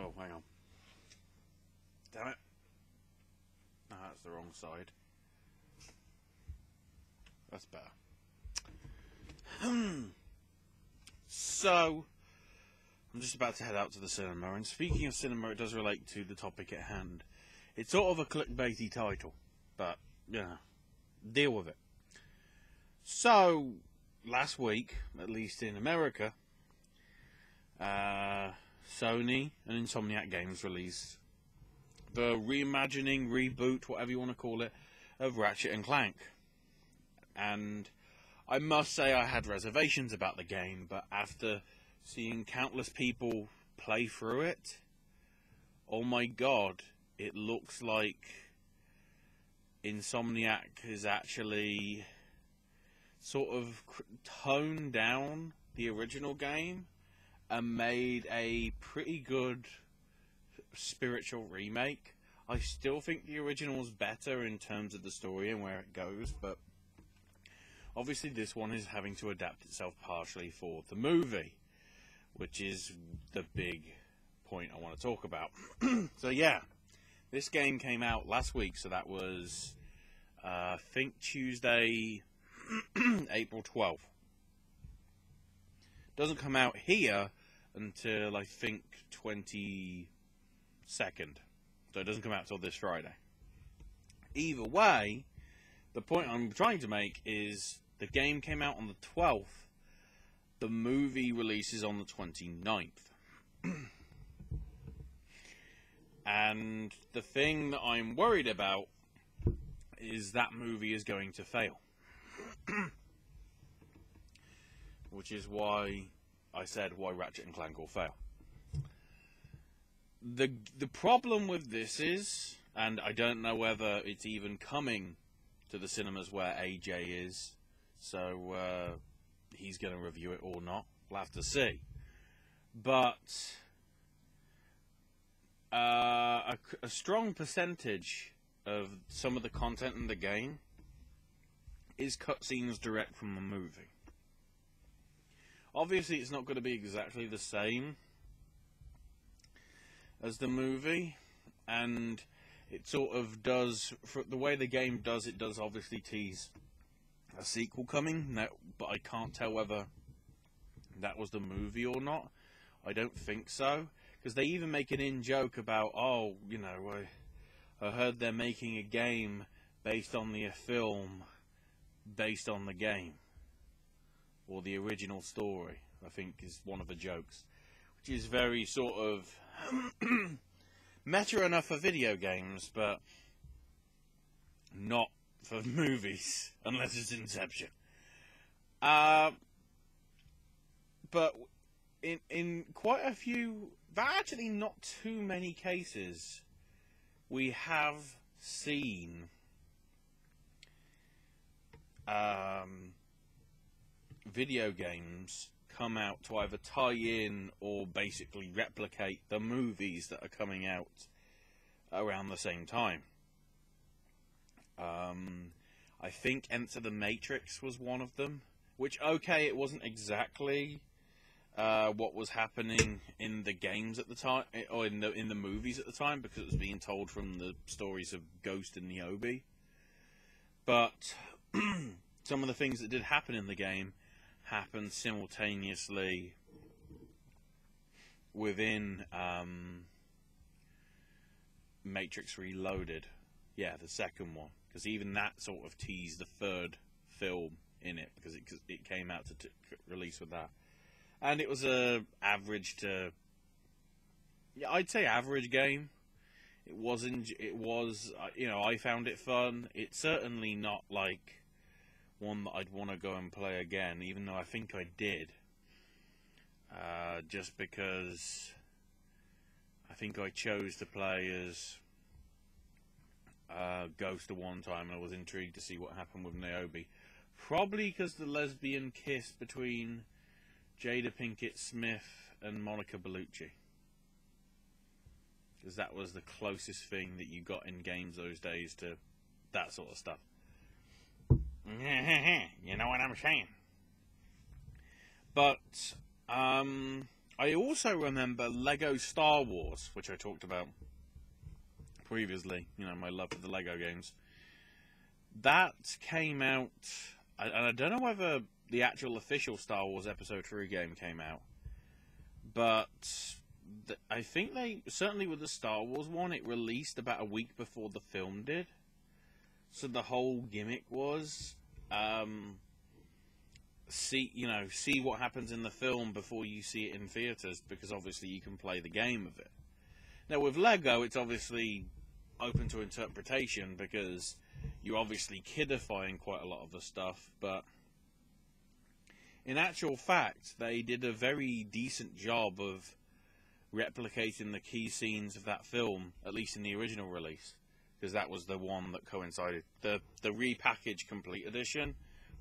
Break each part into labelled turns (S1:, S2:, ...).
S1: Oh, hang on. Damn it. No, that's the wrong side. That's better. So, I'm just about to head out to the cinema, and speaking of cinema, it does relate to the topic at hand. It's sort of a clickbaity title, but, you know, deal with it. So, last week, at least in America, Sony and Insomniac Games released the reimagining, reboot, whatever you want to call it, of Ratchet and Clank. And I must say I had reservations about the game, but after seeing countless people play through it, oh my god, it looks like Insomniac has actually sort of toned down the original game and made a pretty good spiritual remake. I still think the original is better in terms of the story and where it goes, but obviously this one is having to adapt itself partially for the movie, which is the big point I want to talk about. So yeah, this game came out last week, so that was I think Tuesday, April 12th. Doesn't come out here until I think 22nd, so it doesn't come out till this Friday. Either way, the point I'm trying to make is the game came out on the 12th, the movie releases on the 29th. And the thing that I'm worried about is that movie is going to fail. Which is why I said why Ratchet and Clank will fail. The problem with this is, and I don't know whether it's even coming to the cinemas where AJ is, so he's going to review it or not. We'll have to see. But a strong percentage of some of the content in the game is cutscenes direct from the movie. Obviously, it's not going to be exactly the same as the movie, and it sort of does, for the way the game does, it does obviously tease a sequel coming, but I can't tell whether that was the movie or not. I don't think so, because they even make an in-joke about, oh, you know, I heard they're making a game based on the film, based on the game, or the original story, I think is one of the jokes, which is very sort of meta enough for video games, but not for movies, unless it's Inception. But in quite a few, but actually not too many cases, we have seen video games come out to either tie in or basically replicate the movies that are coming out around the same time. I think Enter the Matrix was one of them, which, okay, it wasn't exactly what was happening in the games at the time, or in the movies at the time, because it was being told from the stories of Ghost and Niobe. But some of the things that did happen in the game happened simultaneously within Matrix Reloaded. Yeah, the second one, because even that sort of teased the third film in it, because it came out to release with that. And it was a average to, yeah, I'd say average game. It was, you know, I found it fun. It's certainly not like one that I'd want to go and play again, even though I think I did. Just because I think I chose to play as Ghost at one time, and I was intrigued to see what happened with Niobe. Probably because the lesbian kiss between Jada Pinkett Smith and Monica Bellucci, because that was the closest thing that you got in games those days to that sort of stuff. You know what I'm saying? But I also remember Lego Star Wars, which I talked about previously. You know, my love for the Lego games. That came out, and I don't know whether the actual official Star Wars Episode 3 game came out, but I think they, certainly with the Star Wars one, it released about a week before the film did. So the whole gimmick was, see what happens in the film before you see it in theaters, because obviously you can play the game of it. Now with Lego, it's obviously open to interpretation, because you're obviously kidifying quite a lot of the stuff, but in actual fact, they did a very decent job of replicating the key scenes of that film, at least in the original release, because that was the one that coincided. The repackaged complete edition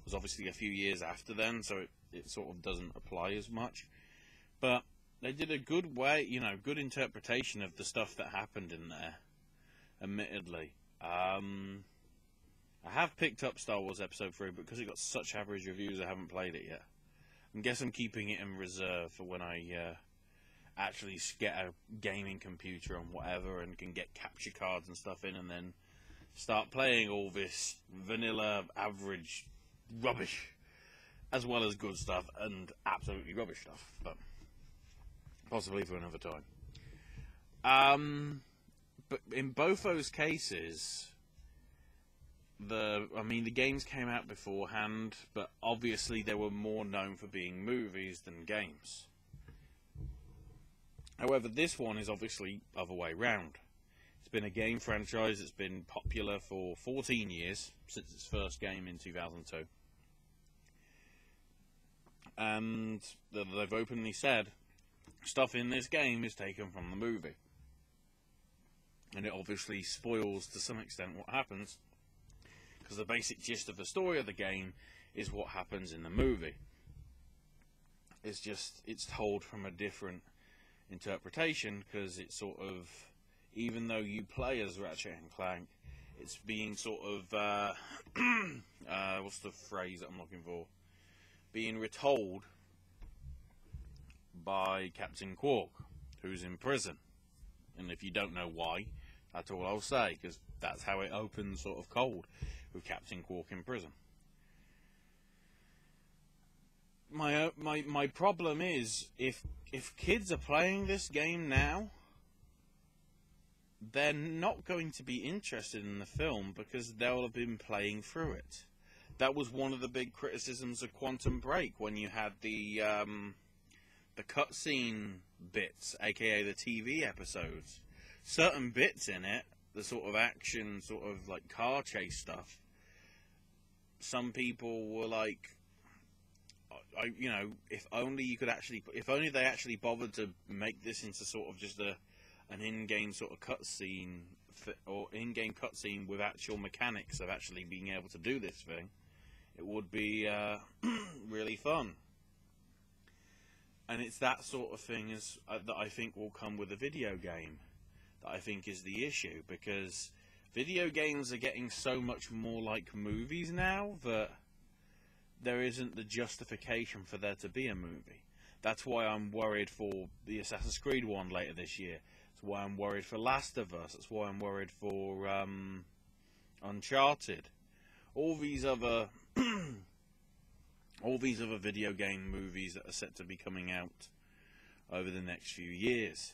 S1: was obviously a few years after then, so it sort of doesn't apply as much. But they did a good way, good interpretation of the stuff that happened in there, admittedly. I have picked up Star Wars Episode 3, but because it got such average reviews, I haven't played it yet. I guess I'm keeping it in reserve for when I actually get a gaming computer and whatever, and can get capture cards and stuff in, and then start playing all this vanilla, average rubbish, as well as good stuff and absolutely rubbish stuff, but possibly for another time. But in both those cases, the games came out beforehand, but obviously they were more known for being movies than games. However, this one is obviously other way round. It's been a game franchise that's been popular for 14 years, since its first game in 2002. And they've openly said, stuff in this game is taken from the movie. And it obviously spoils, to some extent, what happens, because the basic gist of the story of the game is what happens in the movie. It's just, it's told from a different interpretation, because it's sort of, even though you play as Ratchet and Clank, it's being sort of, what's the phrase that I'm looking for? Being retold by Captain Quark, who's in prison. And if you don't know why, that's all I'll say, because that's how it opens sort of cold, with Captain Quark in prison. My problem is, if kids are playing this game now, they're not going to be interested in the film, because they'll have been playing through it. That was one of the big criticisms of Quantum Break, when you had the cutscene bits, aka the TV episodes. Certain bits in it, the sort of action, sort of like car chase stuff, some people were like, if only they actually bothered to make this into sort of just an in-game sort of cutscene, or in-game cutscene with actual mechanics of actually being able to do this thing, it would be really fun. And it's that sort of thing that I think will come with a video game, that I think is the issue, because video games are getting so much more like movies now that there isn't the justification for there to be a movie. That's why I'm worried for the Assassin's Creed one later this year. That's why I'm worried for Last of Us. That's why I'm worried for Uncharted. All these other video game movies that are set to be coming out over the next few years.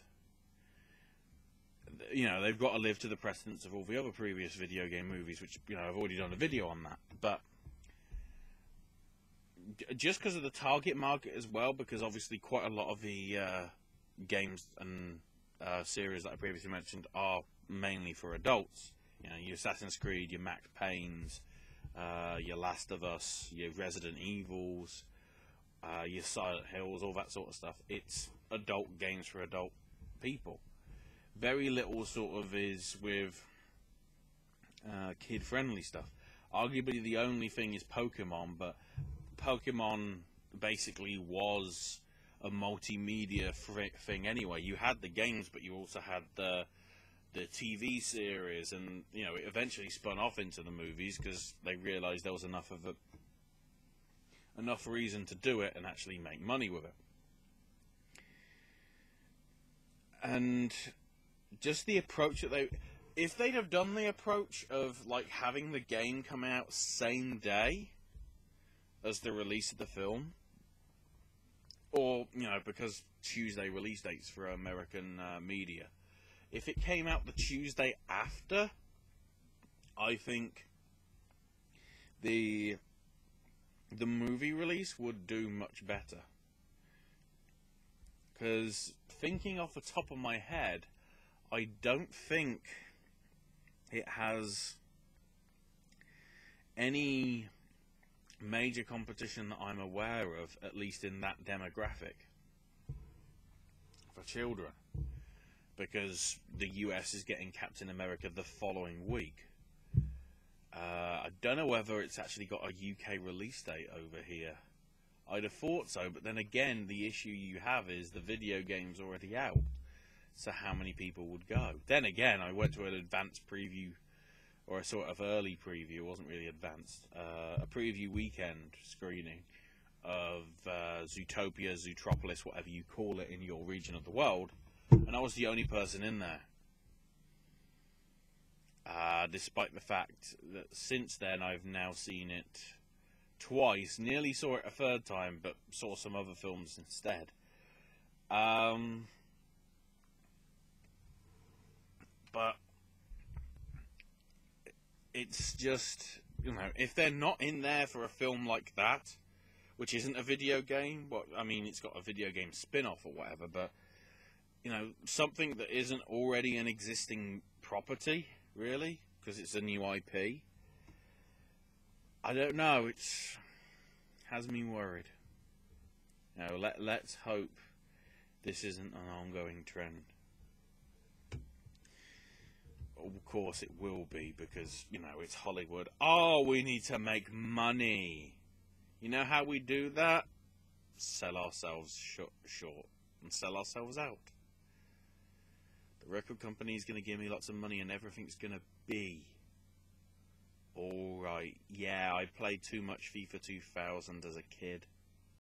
S1: They've got to live to the precedence of all the other previous video game movies, which, I've already done a video on that. But just because of the target market as well, because obviously quite a lot of the games and series that I previously mentioned are mainly for adults. Your Assassin's Creed, your Max Paynes, your Last of Us, your Resident Evils, your Silent Hills, all that sort of stuff. It's adult games for adult people. Very little sort of is with kid-friendly stuff. Arguably the only thing is Pokemon, but Pokemon basically was a multimedia thing anyway. You had the games, but you also had the TV series, and it eventually spun off into the movies because they realized there was enough reason to do it and actually make money with it. And just the approach that if they'd have done the approach of like having the game come out same day as the release of the film, or because Tuesday release dates for American media, if it came out the Tuesday after, I think the movie release would do much better. Because thinking off the top of my head, I don't think it has any major competition that I'm aware of, at least in that demographic, for children. Because the US is getting Captain America the following week. I don't know whether it's actually got a UK release date over here. I'd have thought so, but then again, the issue you have is the video game's already out. So how many people would go? Then again, I went to an advanced preview, or a sort of early preview, it wasn't really advanced, a preview weekend screening of Zootopia, Zootropolis, whatever you call it in your region of the world, and I was the only person in there. Despite the fact that since then I've now seen it twice, nearly saw it a third time, but saw some other films instead. But it's just, if they're not in there for a film like that, which isn't a video game, it's got a video game spin-off or whatever, but, something that isn't already an existing property, really, because it's a new IP. I don't know, has me worried. Let's hope this isn't an ongoing trend. Of course it will be, because, it's Hollywood. Oh, we need to make money. You know how we do that? Sell ourselves short and sell ourselves out. The record company's going to give me lots of money and everything's going to be alright. Yeah, I played too much FIFA 2000 as a kid.